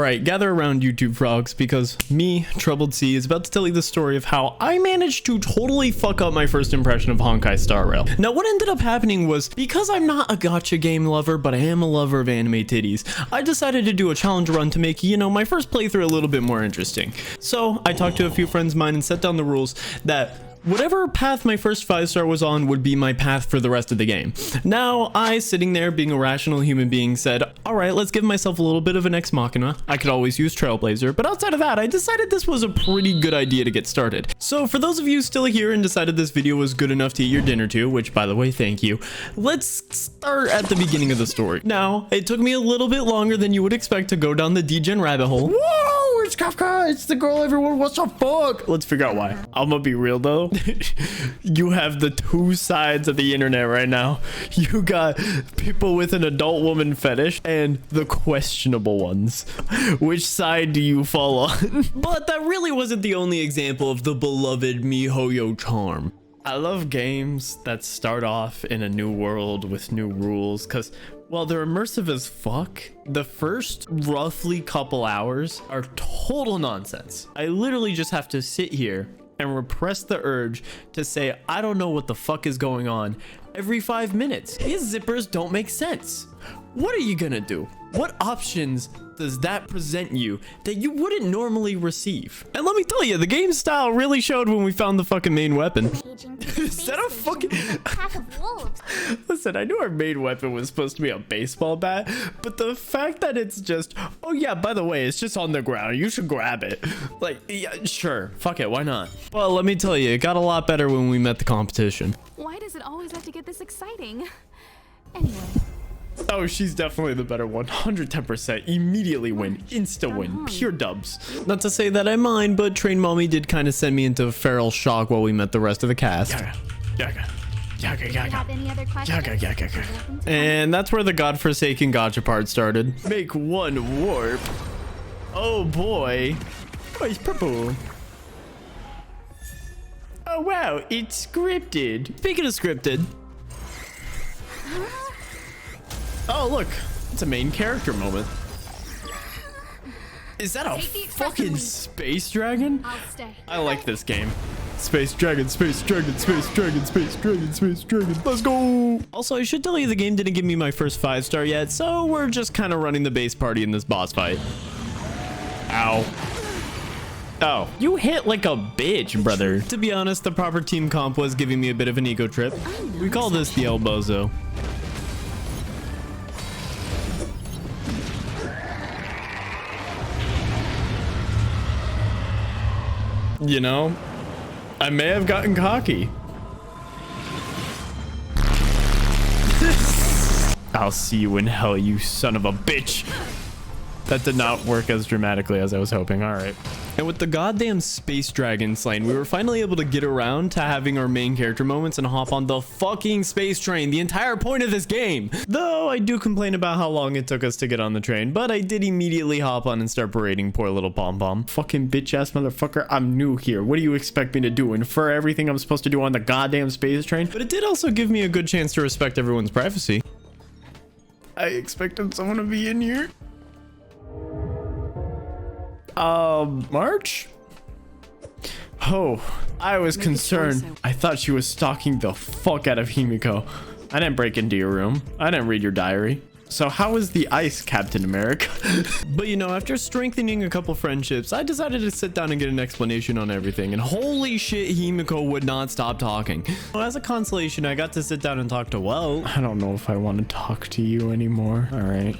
Alright, gather around YouTube frogs, because me, TroubledC, is about to tell you the story of how I managed to totally fuck up my first impression of Honkai Star Rail. Now what ended up happening was, because I'm not a gacha game lover, but I am a lover of anime titties, I decided to do a challenge run to make, you know, my first playthrough a little bit more interesting. So I talked to a few friends of mine and set down the rules that whatever path my first 5-star was on would be my path for the rest of the game. Now, I, sitting there being a rational human being, said, alright, let's give myself a little bit of an ex machina. I could always use Trailblazer, but outside of that, I decided this was a pretty good idea to get started. So for those of you still here and decided this video was good enough to eat your dinner to, which by the way, thank you, let's start at the beginning of the story. Now, it took me a little bit longer than you would expect to go down the degen rabbit hole. Whoa, it's Kafka, it's the girl everyone wants to fuck. Let's figure out why. I'm gonna be real though. You have the two sides of the internet right now. You got people with an adult woman fetish and the questionable ones. Which side do you fall on? But that really wasn't the only example of the beloved MiHoYo charm. I love games that start off in a new world with new rules, because while they're immersive as fuck, the first roughly couple hours are total nonsense. I literally just have to sit here and repress the urge to say, I don't know what the fuck is going on every 5 minutes. These zippers don't make sense. What are you gonna do? What options does that present you that you wouldn't normally receive? And let me tell you, the game style really showed when we found the fucking main weapon. Is that a fucking... Listen, I knew our main weapon was supposed to be a baseball bat, but the fact that it's just, oh yeah, by the way, it's just on the ground, you should grab it. Like, yeah, sure, fuck it, why not? Well, let me tell you, it got a lot better when we met the competition. Why does it always have to get this exciting? Anyway. Oh, she's definitely the better one. 110%. Immediately win. Insta win. Pure dubs. Not to say that I mind, but Train Mommy did kind of send me into feral shock while we met the rest of the cast. And that's where the godforsaken gacha part started. Make one warp. Oh boy. Oh, it's purple. Oh wow, it's scripted. Speaking of scripted. Oh, look, it's a main character moment. Is that a fucking space dragon? I'll stay. I like this game. Space dragon, space dragon, space dragon, space dragon, space dragon. Let's go. Also, I should tell you the game didn't give me my first 5-star yet, so we're just kind of running the base party in this boss fight. Ow. Oh, you hit like a bitch, brother. To be honest, the proper team comp was giving me a bit of an ego trip. We call this the elbozo. You know, I may have gotten cocky. I'll see you in hell, you son of a bitch. That did not work as dramatically as I was hoping. All right. And with the goddamn space dragon slain, we were finally able to get around to having our main character moments and hop on the fucking space train, the entire point of this game. Though I do complain about how long it took us to get on the train, but I did immediately hop on and start berating poor little pom-pom. Fucking bitch ass motherfucker, I'm new here. What do you expect me to do? Infer everything I'm supposed to do on the goddamn space train? But it did also give me a good chance to respect everyone's privacy. I expected someone to be in here. March? Oh, I was concerned. I thought she was stalking the fuck out of Himiko. I didn't break into your room. I didn't read your diary. So how is the ice, Captain America? But you know, after strengthening a couple friendships, I decided to sit down and get an explanation on everything. And holy shit, Himiko would not stop talking. Well, as a consolation, I got to sit down and talk to, well, I don't know if I want to talk to you anymore. All right.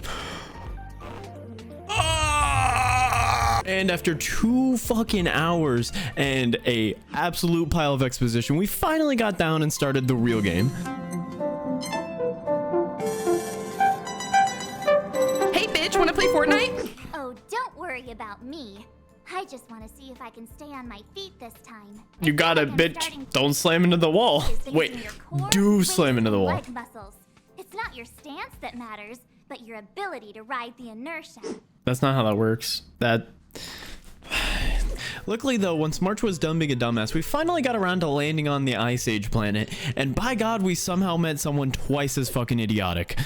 And after 2 fucking hours and a absolute pile of exposition, we finally got down and started the real game. Hey bitch, wanna play Fortnite? Oh, don't worry about me. I just want to see if I can stay on my feet this time. You got it, bitch. Don't slam into the wall. Wait, do slam into the wall. It's not your stance that matters, but your ability to ride the inertia. That's not how that works. Luckily though, once March was done being a dumbass, we finally got around to landing on the Ice Age planet, and by God, we somehow met someone twice as fucking idiotic.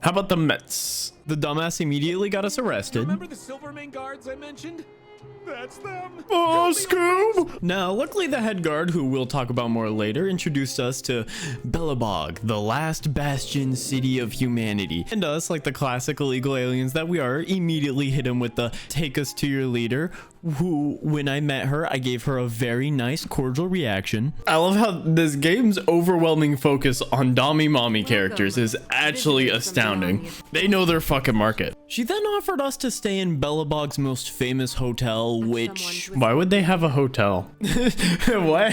How about the Mets? The dumbass immediately got us arrested. Remember the Silvermane guards I mentioned? That's them. Oh, Scoob! Now, luckily the head guard, who we'll talk about more later, introduced us to Belobog, the last bastion city of humanity. And us, like the classic illegal aliens that we are, immediately hit him with the take us to your leader, who, when I met her, I gave her a very nice, cordial reaction. I love how this game's overwhelming focus on Dommy Mommy characters is actually astounding. They know their fucking market. She then offered us to stay in Belobog's most famous hotel, which... Why would they have a hotel? Why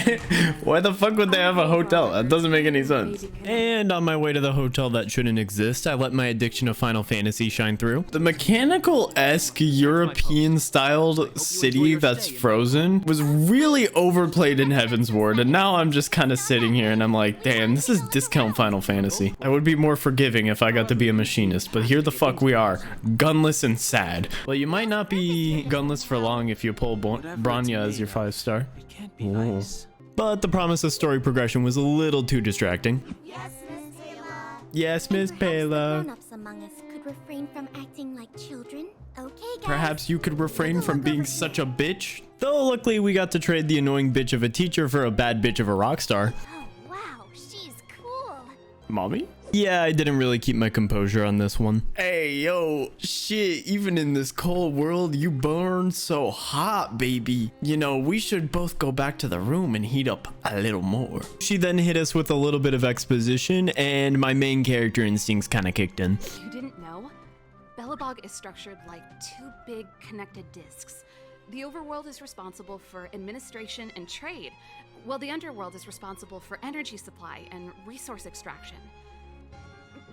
the fuck would they have a hotel? That doesn't make any sense. And on my way to the hotel that shouldn't exist, I let my addiction to Final Fantasy shine through. The mechanical-esque European-styled city that's frozen was really overplayed in Heaven's Ward, and now I'm just kind of sitting here and I'm like, damn, this is discount Final Fantasy. I would be more forgiving if I got to be a machinist, but here the fuck we are, gunless and sad. Well, you might not be gunless for long if you pull Bronya as your 5-star. But the promise of story progression was a little too distracting. Yes, Miss Taylor. Yes, Miss Payla. Grown-ups among us could refrain from acting like children. Okay, guys. Perhaps you could refrain from being such a bitch. Though luckily we got to trade the annoying bitch of a teacher for a bad bitch of a rock star. Oh, wow, she's cool. Mommy? Yeah, I didn't really keep my composure on this one. Hey, yo, shit, even in this cold world, you burn so hot, baby. You know, we should both go back to the room and heat up a little more. She then hit us with a little bit of exposition, and my main character instincts kind of kicked in. You didn't know? Belobog is structured like two big connected discs. The overworld is responsible for administration and trade, while the underworld is responsible for energy supply and resource extraction.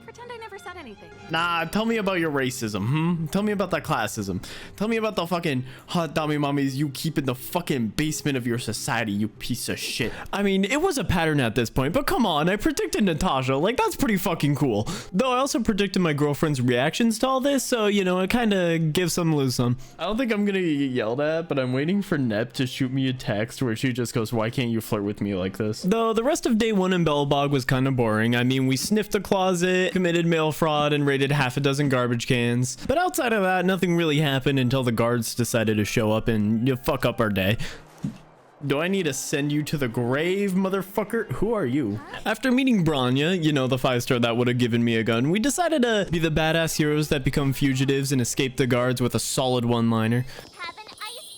Pretend I never said anything. Nah, tell me about your racism, Tell me about that classism. Tell me about the fucking hot dummy mommies you keep in the fucking basement of your society, you piece of shit. I mean, it was a pattern at this point, but come on, I predicted Natasha. Like, that's pretty fucking cool. Though I also predicted my girlfriend's reactions to all this, so, you know, it kind of gives some lose some. I don't think I'm gonna get yelled at, but I'm waiting for Nep to shoot me a text where she just goes, why can't you flirt with me like this? Though the rest of day one in Belobog was kind of boring. I mean, we sniffed the closet, committed mail fraud, and raided half a dozen garbage cans. But outside of that, nothing really happened until the guards decided to show up and fuck up our day. Do I need to send you to the grave, motherfucker? Who are you? After meeting Bronya, you know, the 5-star that would have given me a gun, we decided to be the badass heroes that become fugitives and escape the guards with a solid one-liner. Have an ice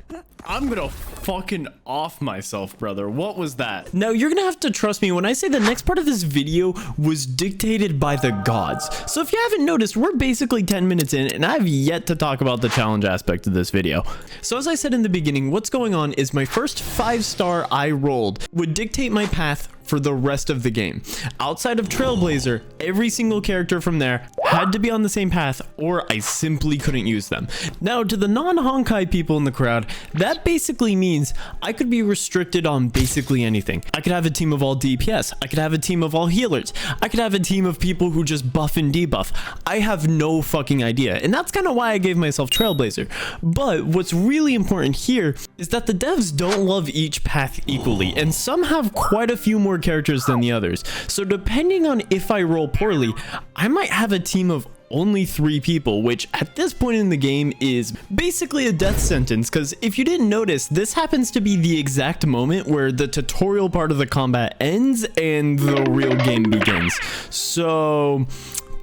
day. I'm gonna fucking off myself, brother. What was that? Now, you're gonna have to trust me when I say the next part of this video was dictated by the gods. So if you haven't noticed, we're basically 10 minutes in, and I've yet to talk about the challenge aspect of this video. So as I said in the beginning, what's going on is my first 5-star I rolled would dictate my path for the rest of the game. Outside of Trailblazer, every single character from there had to be on the same path, or I simply couldn't use them. Now, to the non-Honkai people in the crowd, that basically means I could be restricted on basically anything. I could have a team of all DPS. I could have a team of all healers. I could have a team of people who just buff and debuff. I have no fucking idea, and that's kind of why I gave myself Trailblazer. But what's really important here is that the devs don't love each path equally, and some have quite a few more characters than the others. So depending on if I roll poorly, I might have a team of only 3 people, which at this point in the game is basically a death sentence, because if you didn't notice, this happens to be the exact moment where the tutorial part of the combat ends and the real game begins. So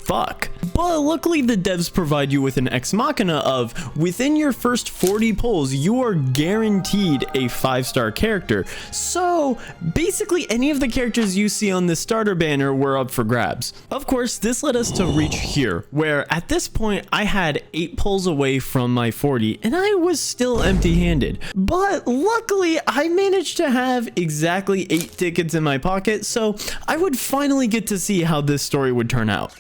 fuck. But luckily the devs provide you with an ex machina of, within your first 40 pulls, you are guaranteed a 5-star character. So basically any of the characters you see on this starter banner were up for grabs. Of course, this led us to reach here, where at this point I had 8 pulls away from my 40 and I was still empty-handed. But luckily I managed to have exactly 8 tickets in my pocket, so I would finally get to see how this story would turn out.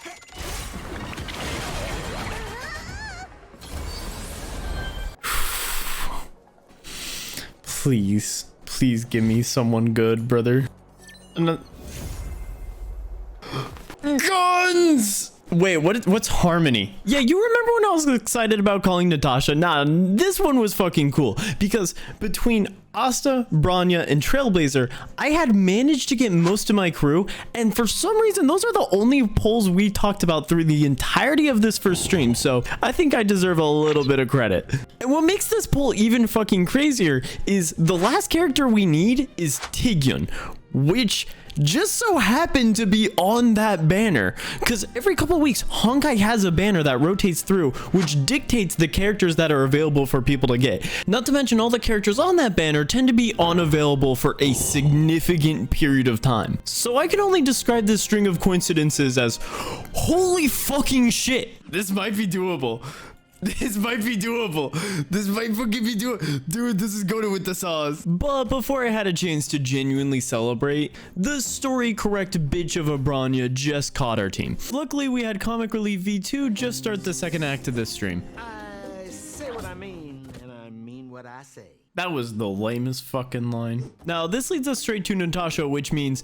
Please, please give me someone good, brother. Guns! Wait, what's Harmony? Yeah, you remember when I was excited about calling Natasha? Nah, this one was fucking cool because between Asta, Branya, and Trailblazer, I had managed to get most of my crew, and for some reason, those are the only polls we talked about through the entirety of this first stream, so I think I deserve a little bit of credit. And what makes this poll even fucking crazier is the last character we need is Tigyan, which just so happened to be on that banner, because every couple of weeks Honkai has a banner that rotates through which dictates the characters that are available for people to get. Not to mention all the characters on that banner tend to be unavailable for a significant period of time. So I can only describe this string of coincidences as holy fucking shit, this might be doable. This might be doable. This might fucking be doable. Dude, this is going with the sauce. But before I had a chance to genuinely celebrate, the story correct bitch of a Branya just caught our team. Luckily, we had Comic Relief V2 just start the second act of this stream. I say what I mean, and I mean what I say. That was the lamest fucking line. Now, this leads us straight to Natasha, which means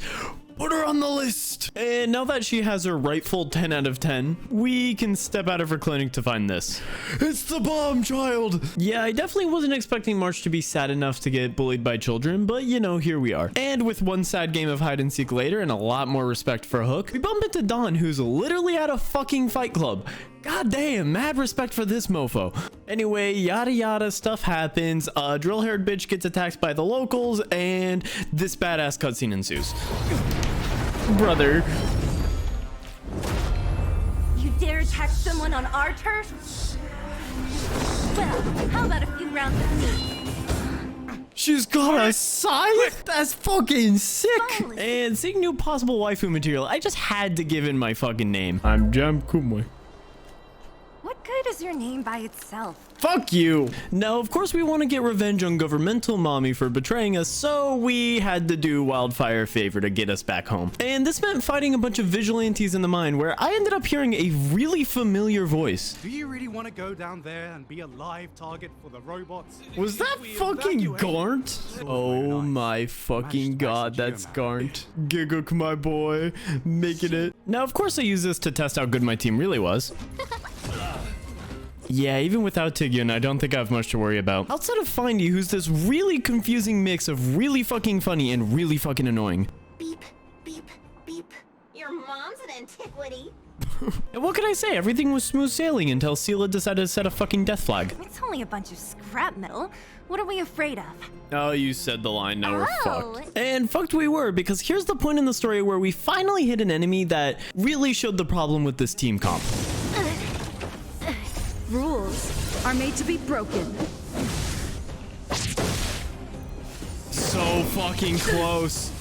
put her on the list. And now that she has her rightful 10 out of 10, we can step out of her clinic to find this. It's the bomb child. Yeah, I definitely wasn't expecting March to be sad enough to get bullied by children, but you know, here we are. And with one sad game of hide and seek later and a lot more respect for Hook, we bump into Dawn, who's literally at a fucking fight club. God damn, mad respect for this mofo. Anyway, yada yada, stuff happens. A drill-haired bitch gets attacked by the locals, and this badass cutscene ensues. Brother. You dare attack someone on our turf? Well, how about a few rounds with me? She's got a scythe? That's fucking sick. And seeing new possible waifu material, I just had to give in my fucking name. I'm Jam Kumwe. What good is your name by itself? Fuck you. Now, of course, we want to get revenge on governmental mommy for betraying us, so we had to do Wildfire a favor to get us back home. And this meant fighting a bunch of vigilantes in the mine, where I ended up hearing a really familiar voice. Do you really want to go down there and be a live target for the robots? Was that fucking Garnt? Oh my fucking god, that's Garnt. Giguk, my boy, making it. Now, of course, I use this to test how good my team really was. Yeah, even without Tigyan, I don't think I have much to worry about. Outside of Findy, who's this really confusing mix of really fucking funny and really fucking annoying. Beep, beep, beep. Your mom's an antiquity. And what could I say? Everything was smooth sailing until Sela decided to set a fucking death flag. It's only a bunch of scrap metal. What are we afraid of? Oh, you said the line, now we're fucked. And fucked we were, because here's the point in the story where we finally hit an enemy that really showed the problem with this team comp. Rules are made to be broken. So fucking close.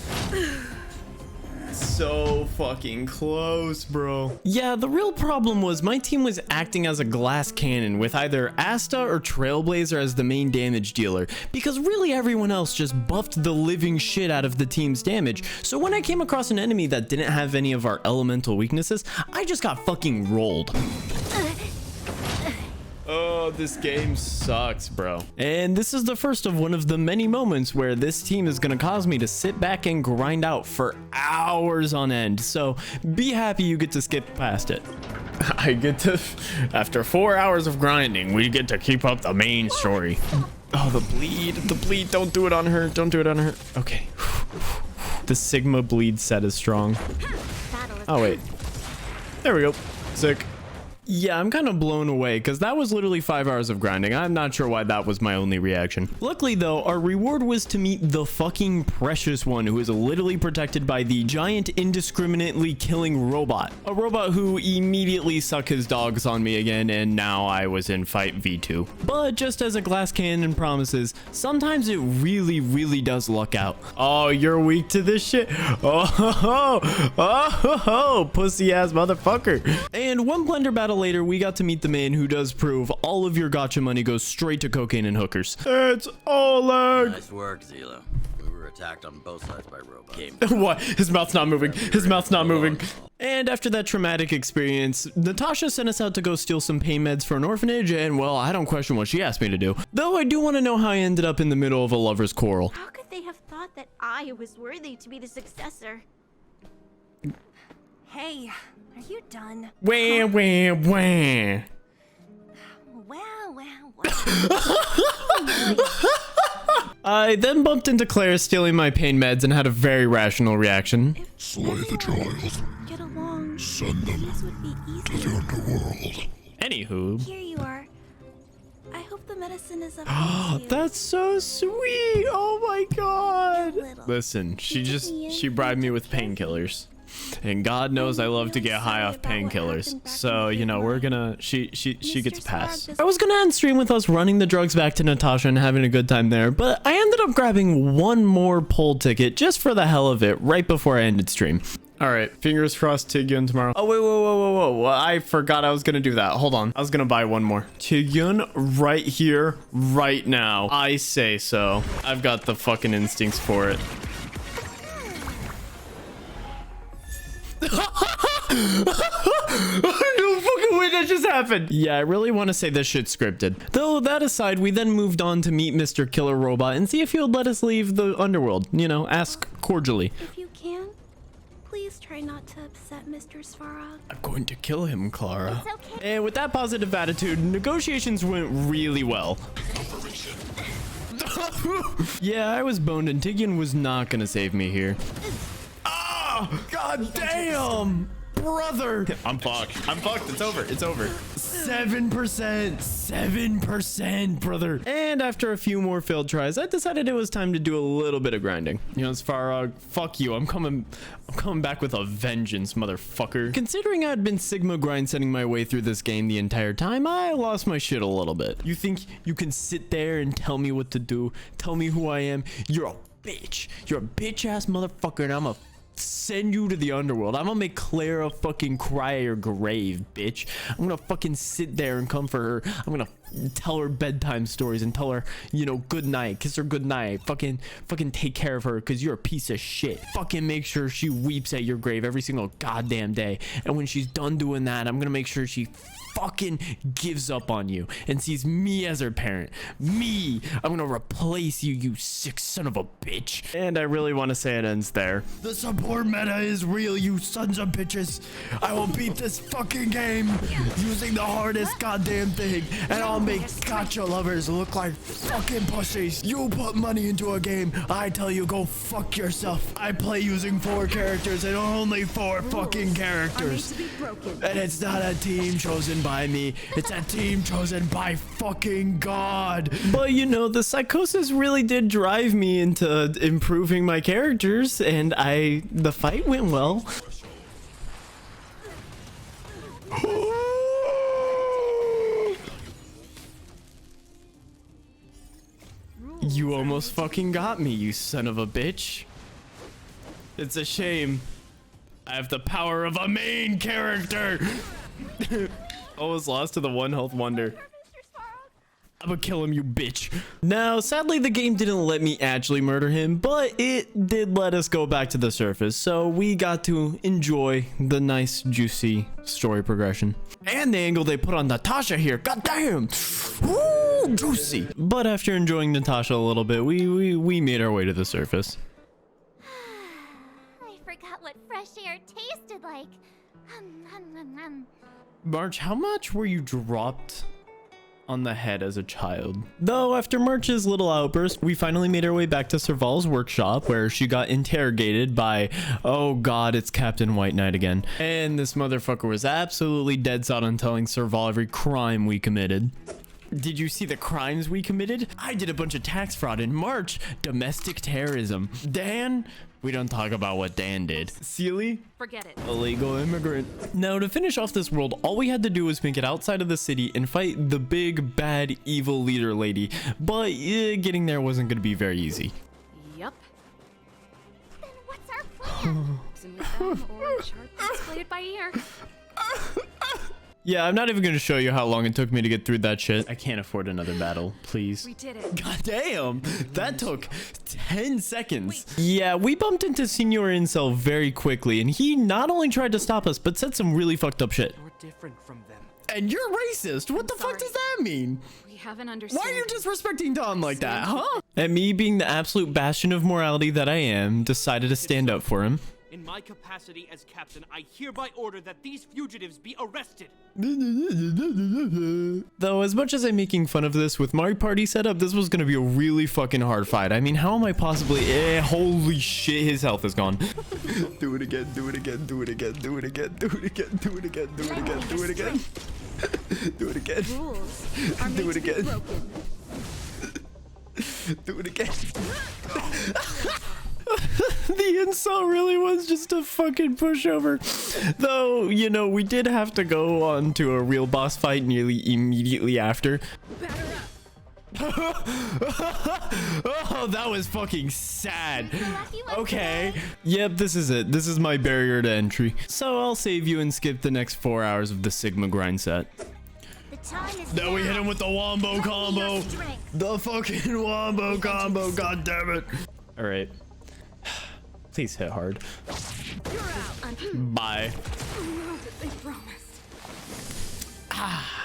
So fucking close, bro. Yeah, the real problem was my team was acting as a glass cannon with either Asta or Trailblazer as the main damage dealer, because really everyone else just buffed the living shit out of the team's damage. So when I came across an enemy that didn't have any of our elemental weaknesses, I just got fucking rolled. Oh, this game sucks, bro. And this is the first of one of the many moments where this team is gonna cause me to sit back and grind out for hours on end. So be happy you get to skip past it. I get to, after 4 hours of grinding, we get to keep up the main story. Oh, the bleed, don't do it on her, don't do it on her. Okay. The Sigma bleed set is strong. Oh, wait. There we go. Sick. Yeah, I'm kind of blown away because that was literally 5 hours of grinding. I'm not sure why that was my only reaction. Luckily though, our reward was to meet the fucking precious one who is literally protected by the giant indiscriminately killing robot. A robot who immediately sucked his dogs on me again, and now I was in fight V2. But just as a glass cannon promises, sometimes it really does luck out. Oh, you're weak to this shit? Oh, pussy ass motherfucker. And one blender battle later, we got to meet the man who does prove all of your gacha money goes straight to cocaine and hookers. It's Oleg. Nice work, Zila. We were attacked on both sides by robots. What? His mouth's not moving. His mouth's not moving. And after that traumatic experience, Natasha sent us out to go steal some pain meds for an orphanage, and well, I don't question what she asked me to do. Though I do want to know how I ended up in the middle of a lover's quarrel. How could they have thought that I was worthy to be the successor? Hey, Are you done? Wah, wah, wah. Wow. I then bumped into Claire stealing my pain meds and had a very rational reaction. Slay the child. Get along. Send them would be to the underworld. Anywho. Here you are. I hope the medicine is up. That's so sweet. Oh my god. Listen, she bribed me with painkillers. And God knows I love to get high off painkillers. So, you know, we're gonna she gets a pass. I was gonna end stream with us running the drugs back to Natasha and having a good time there, but I ended up grabbing one more poll ticket just for the hell of it right before I ended stream. All right, fingers crossed Tigyan tomorrow. Oh, wait, whoa. I forgot I was gonna do that. Hold on. I was gonna buy one more. Tigyan right here, right now. I say so. I've got the fucking instincts for it. No fucking way that just happened. Yeah, I really want to say this shit's scripted. Though that aside, we then moved on to meet Mr. Killer Robot and see if he would let us leave the underworld. You know, ask cordially. If you can, please try not to upset Mr. Svarog. I'm going to kill him, Clara. It's okay. And with that positive attitude, negotiations went really well. Yeah, I was boned and Tigyan was not gonna save me here. God damn, brother. I'm fucked. It's over. 7%, brother. And after a few more failed tries, I decided it was time to do a little bit of grinding. You know, Svarog, fuck you. I'm coming back with a vengeance, motherfucker. Considering I'd been Sigma grind setting my way through this game the entire time, I lost my shit a little bit. You think you can sit there and tell me what to do? Tell me who I am? You're a bitch. You're a bitch ass motherfucker, and I'm a send you to the underworld. I'm gonna make Clara fucking cry at your grave, bitch. I'm gonna fucking sit there and comfort her. I'm gonna tell her bedtime stories and tell her, you know, good night, kiss her good night, fucking take care of her because you're a piece of shit. Fucking make sure she weeps at your grave every single goddamn day. And when she's done doing that, I'm gonna make sure she fucking gives up on you and sees me as her parent. Me, I'm gonna replace you, you sick son of a bitch. And I really want to say it ends there. The support meta is real, you sons of bitches. I will beat this fucking game using the hardest goddamn thing, and I'll make gacha lovers look like fucking pussies. You put money into a game, I tell you go fuck yourself. I play using 4 characters and only 4 fucking characters. And it's not a team chosen by me, it's a team chosen by fucking God. But you know, the psychosis really did drive me into improving my characters, and the fight went well. You almost fucking got me, you son of a bitch. It's a shame. I have the power of a main character. Almost lost to the 1 health wonder. I'm gonna kill him, you bitch. Now, sadly, the game didn't let me actually murder him, but it did let us go back to the surface, so we got to enjoy the nice, juicy story progression. And the angle they put on Natasha here, goddamn! Ooh, juicy! But after enjoying Natasha a little bit, we made our way to the surface. I forgot what fresh air tasted like. March, how much were you dropped on the head as a child? Though after March's little outburst, we finally made our way back to Serval's workshop, where she got interrogated by, oh god, it's Captain White Knight again. And this motherfucker was absolutely dead set on telling Serval every crime we committed. Did you see the crimes we committed? I did a bunch of tax fraud in March. Domestic terrorism. Dan? We don't talk about what Dan did. Sealy? Forget it. Illegal immigrant. Now, to finish off this world, all we had to do was make it outside of the city and fight the big, bad, evil leader lady. But getting there wasn't going to be very easy. Yup. Then what's our plan? With them or a chart that's played by ear. Yeah, I'm not even going to show you how long it took me to get through that shit. I can't afford another battle, please. We did it. God damn, that took 10 seconds. Yeah, we bumped into Senior Incel very quickly, and he not only tried to stop us, but said some really fucked up shit. We're different from them. And you're racist. What the fuck does that mean? We haven't understood. Why are you disrespecting Don like that, huh? And me, being the absolute bastion of morality that I am, decided to stand up for him. In my capacity as captain, I hereby order that these fugitives be arrested. Though, as much as I'm making fun of this, with my party setup, this was gonna be a really fucking hard fight. I mean, how am I possibly... holy shit, his health is gone. Do it again, do it again, do it again, do it again, do it again, do it again, do it again, do it again. Do it again. Do it again. Do it again. The insult really was just a fucking pushover. Though, you know, we did have to go on to a real boss fight nearly immediately after. Oh, that was fucking sad. Okay. Yep, this is it. This is my barrier to entry. So I'll save you and skip the next 4 hours of the Sigma grind set. Now we hit him with the wombo combo. The fucking wombo combo. God damn it. All right. Please hit hard. Bye.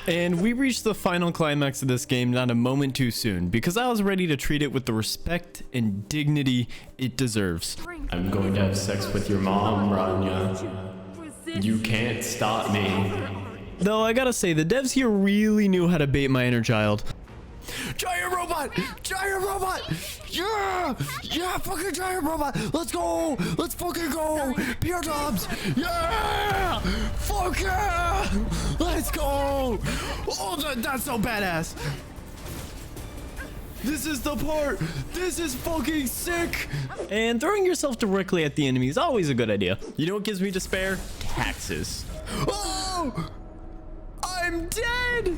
And we reached the final climax of this game not a moment too soon, because I was ready to treat it with the respect and dignity it deserves. I'm going to have sex with your mom, Rania. You can't stop me. Though I gotta say, the devs here really knew how to bait my inner child. Giant robot! Giant robot! Yeah! Yeah, fucking giant robot! Let's go! Let's fucking go! Peer jobs! Yeah! Fuck yeah! Let's go! Oh, that's so badass! This is the part! This is fucking sick! And throwing yourself directly at the enemy is always a good idea. You know what gives me despair? Taxes. Oh! I'm dead!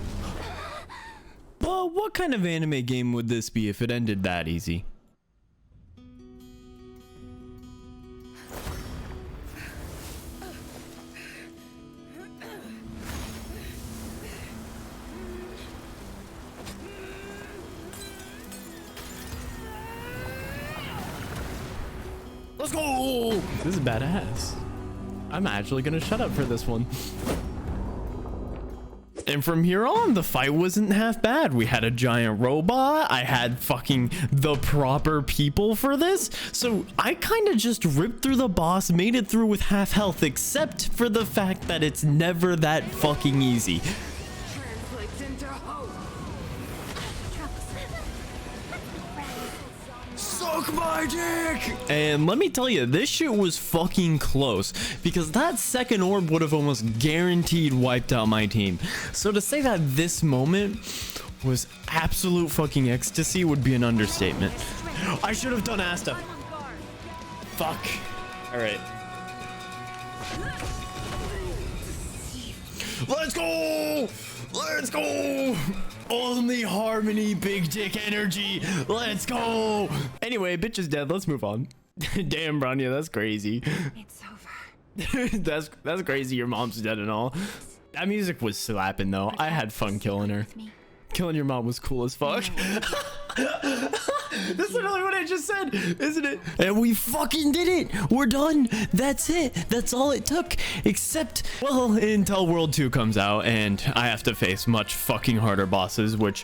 But what kind of anime game would this be if it ended that easy? Let's go! This is badass. I'm actually gonna shut up for this one. And from here on, the fight wasn't half bad. We had a giant robot. I had fucking the proper people for this. So I kind of just ripped through the boss, made it through with half health, except for the fact that it's never that fucking easy. Suck my dick! And let me tell you, this shit was fucking close, because that second orb would have almost guaranteed wiped out my team. So to say that this moment was absolute fucking ecstasy would be an understatement. I should have done Asta. Fuck. Alright. Let's go! Let's go! Only Harmony, big dick energy. Let's go. Anyway, bitch is dead. Let's move on. Damn, Rania, that's crazy. It's over. that's crazy. Your mom's dead and all. That music was slapping though. I had fun killing her. Killing your mom was cool as fuck. That's literally what I just said, isn't it? And we fucking did it. We're done. That's it. That's all it took. Except, well, until World 2 comes out and I have to face much fucking harder bosses, which...